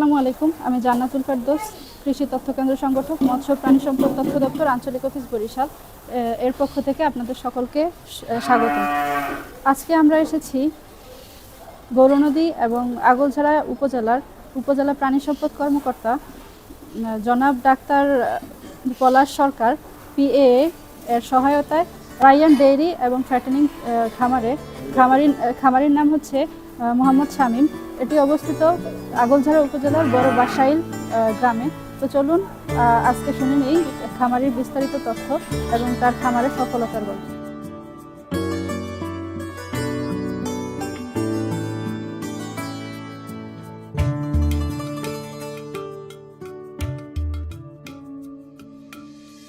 আসসালামু আলাইকুম, আমি জান্নাতুল ফেরদৌস, কৃষি তথ্য কেন্দ্র সংগঠক, মৎস্য প্রাণী সম্পদ তথ্য দপ্তর আঞ্চলিক অফিস বরিশাল এর পক্ষ থেকে আপনাদের সকলকে স্বাগত। আজকে আমরা এসেছি গৌরনদী এবং আগলঝাড়া উপজেলা প্রাণী সম্পদ কর্মকর্তা জনাব ডাক্তার পলাশ সরকার PAA এর সহায়তায় রায়ান ডেইরি এবং ফ্যাটেনিং খামারির নাম হচ্ছে মোহাম্মদ শামীম। এটি অবস্থিত আগলঝাড়া উপজেলার বড় বাসাইল গ্রামে। তো চলুন আজকে শুনে নেই খামারির বিস্তারিত তথ্য এবং তার খামারের সফলতার গল্প।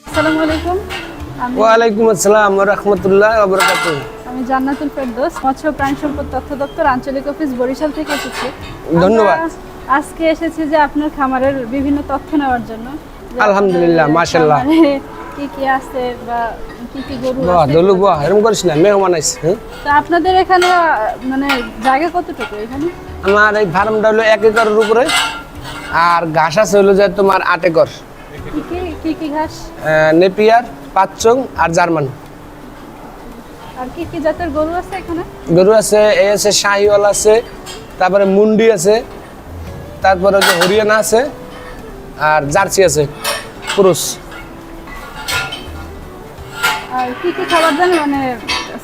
আসসালামু আলাইকুম। ওয়ালাইকুম আসসালাম ওয়া রাহমাতুল্লাহি ওয়া বারাকাতুহু। আমি জান্নাতুল ফেরদৌস, মৎস্য প্রাণী সম্পদ তথ্য দপ্তর আঞ্চলিক অফিস বরিশাল থেকে এসেছি। ধন্যবাদ। আজকে এসেছি যে আপনার খামারের বিভিন্ন তথ্য নেওয়ার জন্য। আলহামদুলিল্লাহ, মাশাআল্লাহ। কি কি আছে বা কি কি গরু বাহ, আছে? দলু বাহ, এরকম করিস না, মেহমান আইছে। তো আপনাদের এখানে মানে জায়গা কতটুকু এখানে? আমার এই ফার্মটা হলো 1 একরের উপরে, আর ঘাস আছে হলো যে তোমার 8 একর। কি কি ঘাস? নেপিয়ার, পাঁচচং আর জার্মান। আর কি কি জাতের গরু আছে এখানে? গরু আছে, এই আছে শাহিওয়াল আছে, তারপরে মুন্ডি আছে, তারপরে যে হরিয়ানা আছে, আর জার্সি আছে পুরুষ। আর কি কি খাবার দেন? মানে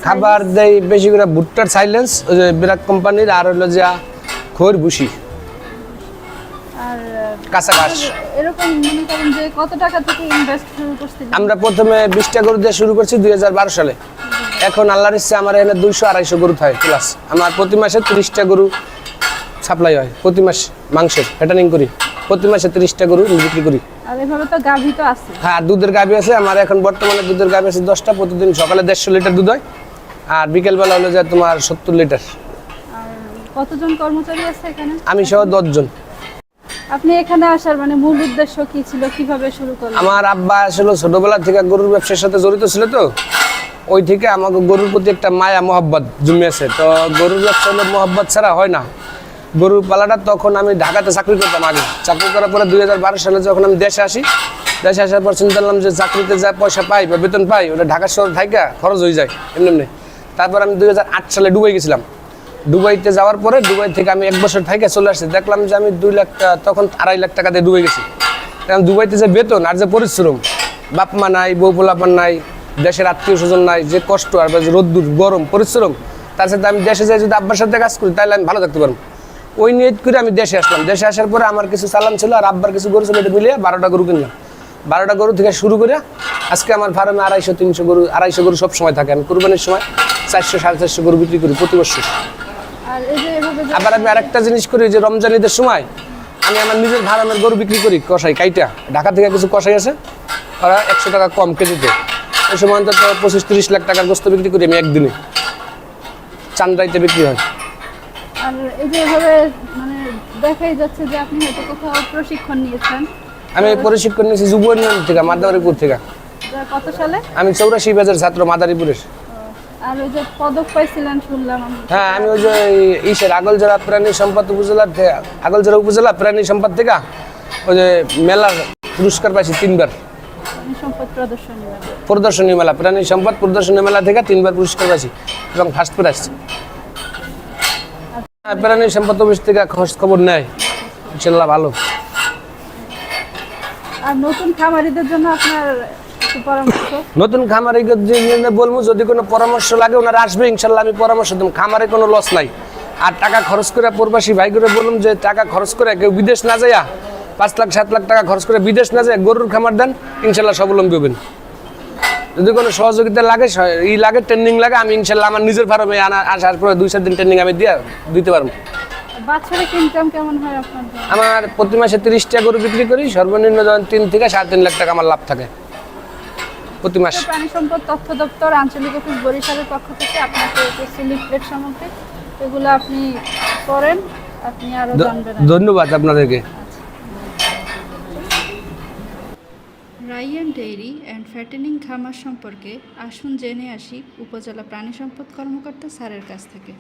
খাবার দেই বেশি করে ভুট্টার সাইলেন্স, ওই যে বিরাট কোম্পানির, আর হলো যে খৈর ভুসি আর কাঁচা ঘাস। এরকম মনে করেন যে কত টাকা থেকে ইনভেস্ট শুরু করছিলেন? আমরা প্রথমে 20টা গরু দিয়ে শুরু করছি 2012 সালে। এখন আল্লাহর ইচ্ছা আমার এখানে 200-250 গরু থাকে প্লাস। আমার প্রতি মাসে 30টা গরু সাপ্লাই হয়, প্রতি মাসে মাংসের ফ্যাটানিং করি, প্রতি মাসে 30টা গরু বিক্রি করি। আর এভাবে তো গাভী তো আছে। হ্যাঁ, দুধের গাভী আছে আমার এখন বর্তমানে, দুধের গাভী আছে 10টা। প্রতিদিন সকালে 150 লিটার দুধ হয়, আর বিকেলবেলা হলো যে তোমার 70 লিটার। আর কতজন কর্মচারী আছে এখানে? আমি সহ 10 জন। আপনি এখানে আসার মানে মূল উদ্দেশ্য কি ছিল, কিভাবে শুরু করলেন? আমার আব্বা আসলে ছোটবেলা থেকে গরুর ব্যবসার সাথে জড়িত ছিল, তো ওই থেকে আমাকে গরুর প্রতি একটা মায়া মহব্বত জন্মেছে। তো গরুর ব্যবসা হলো মহব্বত ছাড়া হয় না। গরুর পালাটা তখন আমি ঢাকাতে চাকরি করতাম আগে। চাকরি করার পরে 2012 সালে যখন আমি দেশে আসি, দেশে আসার পর চিন্তা করলাম যে চাকরিতে যা পয়সা পাই বা বেতন পাই ওটা ঢাকা শহর থাইকা খরচ হয়ে যায় এমনি। তারপর আমি 2008 সালে দুবাই গেছিলাম। দুবাইতে যাওয়ার পরে দুবাই থেকে আমি 1 বছর থাইকা চলে আসছি। দেখলাম যে আমি 2 লাখ, তখন 2.5 লাখ টাকা দিয়ে দুবাই গেছি। কারণ দুবাইতে যে বেতন আর যে পরিশ্রম, বাপ মা নাই, বউ পোলাপান নাই, দেশের আত্মীয় স্বজন নাই, যে কষ্ট আর রোদ্দুর গরম পরিশ্রম, তার সাথে আমি দেশে যাই যদি আব্বার সাথে কাজ করি তাহলে আমি ভালো থাকতে পারবো। ওই নিয়ত করে আমি দেশে আসলাম। দেশে আসার পরে আমার কিছু চালান ছিল আর আব্বার কিছু গরু ছিল, এটা মিলিয়ে 12টা গরু কিনলাম। 12টা গরু থেকে শুরু করে আজকে আমার ফার্মে 250-300 গরু সব সময় থাকে। আমি কুরবানির সময় 400-450 গরু বিক্রি করি প্রতি বছর। আর এই যে এভাবে আবার আমি আরেকটা জিনিস করি, যে রমজান ঈদের সময় আমি আমার নিজের ফার্মের গরু বিক্রি করি কষাই কাইটা। ঢাকা থেকে কিছু কষাই আছে, ওরা 100 টাকা কম কেজিতে। ওই সময় অন্তত 25-30 লাখ টাকার গোস্ত বিক্রি করি আমি একদিনে, চান্দাইতে বিক্রি হয়। আর এই যে এভাবে মানে দেখাই যাচ্ছে যে আপনি হয়তো কোথাও প্রশিক্ষণ নিয়েছেন। আমি প্রশিক্ষণ নিয়েছি যুব উন্নয়ন থেকে, মাদারীপুর থেকে। কত সালে? আমি 84 ব্যাচের ছাত্র, মাদারীপুরের। আর ওই যে পদক পাইছিলেন শুনলাম আমি। হ্যাঁ, আমি ওই যে আগলঝাড়া প্রাণী সম্পদ আগলঝাড়া উপজেলা প্রাণী সম্পদ থেকে ওই যে মেলার পুরস্কার পাইছি 3বার। সম্পদ প্রদর্শনী মেলা, প্রাণী সম্পদ প্রদর্শনী মেলা থেকে 3বার পুরস্কার পাইছি এবং ফার্স্ট প্রাইজ। প্রাণী সম্পদ অফিস থেকে খোঁজ খবর নেয়, ইনশাআল্লাহ ভালো। আর নতুন খামারিদের জন্য আপনার কি পরামর্শ? নতুন খামারিদের বলবো, যদি কোনো পরামর্শ লাগে ওনারা আসবে, ইনশাল্লাহ আমি পরামর্শ দেব। খামারে কোনো লস নাই। আর টাকা খরচ করে প্রবাসী ভাই করে বললাম যে টাকা খরচ করে কেউ বিদেশ না যাইয়া 5 লাখ 7 লাখ টাকা খরচ করে বিদেশ না যায় গরুর খামার দেন, ইনশাল্লাহ স্বাবলম্বী হবেন। যদি কোনো সহযোগিতা লাগে, ট্রেনিং লাগে, আমি ইনশাল্লাহ আমার নিজের ফার্মে আসার পরে 2-4 দিন ট্রেনিং আমি দিতে পারবো। বাৎসরিক ইনকাম কেমন হয় আপনাদের? আমার প্রতি মাসে 30টা গরু বিক্রি করি, সর্বনিম্ন 3 থেকে 3.5 লাখ টাকা আমার লাভ থাকে প্রতি মাসে। প্রাণী সম্পদ তথ্য দপ্তর আঞ্চলিক অফিস বরিশালের পক্ষ থেকে আপনাকে কিছু লিফলেট সামগ্রী, এগুলো আপনি করেন, আপনি আরো জানবেন। ধন্যবাদ আপনাদেরকে। রাইয়ান ডেইরি অ্যান্ড ফ্যাটেনিং খামার সম্পর্কে আসুন জেনে আসি উপজেলা প্রাণী সম্পদ কর্মকর্তা স্যারের কাছ থেকে।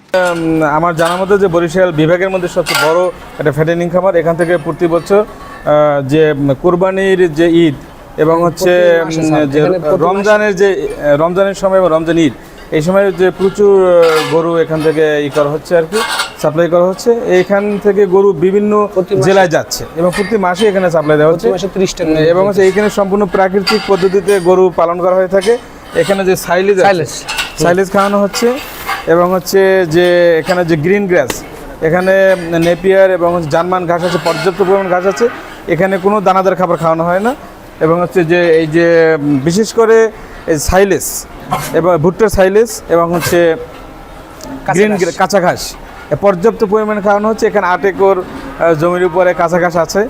আমার জানা মতে যে বরিশাল বিভাগের মধ্যে সবচেয়ে বড় একটা ফ্যাটেনিং খামার। এখান থেকে প্রতি বছর যে কোরবানির যে ঈদ এবং হচ্ছে যে রমজানের সময় এবং রমজান ঈদ এই সময় যে প্রচুর গরু এখান থেকে করা হচ্ছে আর কি, সাপ্লাই করা হচ্ছে। এইখান থেকে গরু বিভিন্ন জেলায় যাচ্ছে এবং প্রতি মাসে এখানে সাপ্লাই দেওয়া হচ্ছে এবং হচ্ছে এইখানে সম্পূর্ণ প্রাকৃতিক পদ্ধতিতে গরু পালন করা হয়ে থাকে। এখানে যে সাইলেজ খাওয়ানো হচ্ছে এবং হচ্ছে যে এখানে যে গ্রিন গ্রাস, এখানে নেপিয়ার এবং জার্মান ঘাস আছে, পর্যাপ্ত পরিমাণ ঘাস আছে। এখানে কোনো দানাদার খাবার খাওয়ানো হয় না এবং হচ্ছে যে এই যে বিশেষ করে এই সাইলেজ এবং ভুট্টার সাইলেজ এবং হচ্ছে গ্রিন কাঁচা ঘাস পর্যাপ্ত পরিমাণে খাওয়ানো হচ্ছে। এখানে 8 একর জমির উপরে কাঁচা ঘাস আছে।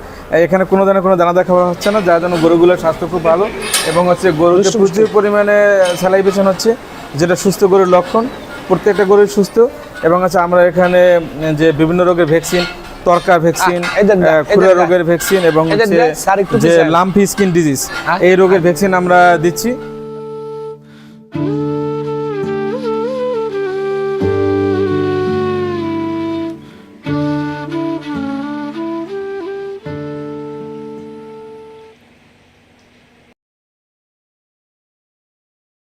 এখানে কোনো ধরনের কোনো দানাদার খাওয়া হচ্ছে না, যার জন্য গরুগুলোর স্বাস্থ্য খুব ভালো এবং হচ্ছে গরুতে প্রচুর পরিমাণে স্যালাইভেশন হচ্ছে, যেটা সুস্থ গরুর লক্ষণ। প্রত্যেকটা গরুই সুস্থ এবং হচ্ছে আমরা এখানে যে বিভিন্ন রোগের ভ্যাকসিন, তরকা ভ্যাকসিন, খুরা রোগের ভ্যাকসিন এবং হচ্ছে যে লাম্পি স্কিন ডিজিজ এই রোগের ভ্যাকসিন আমরা দিচ্ছি।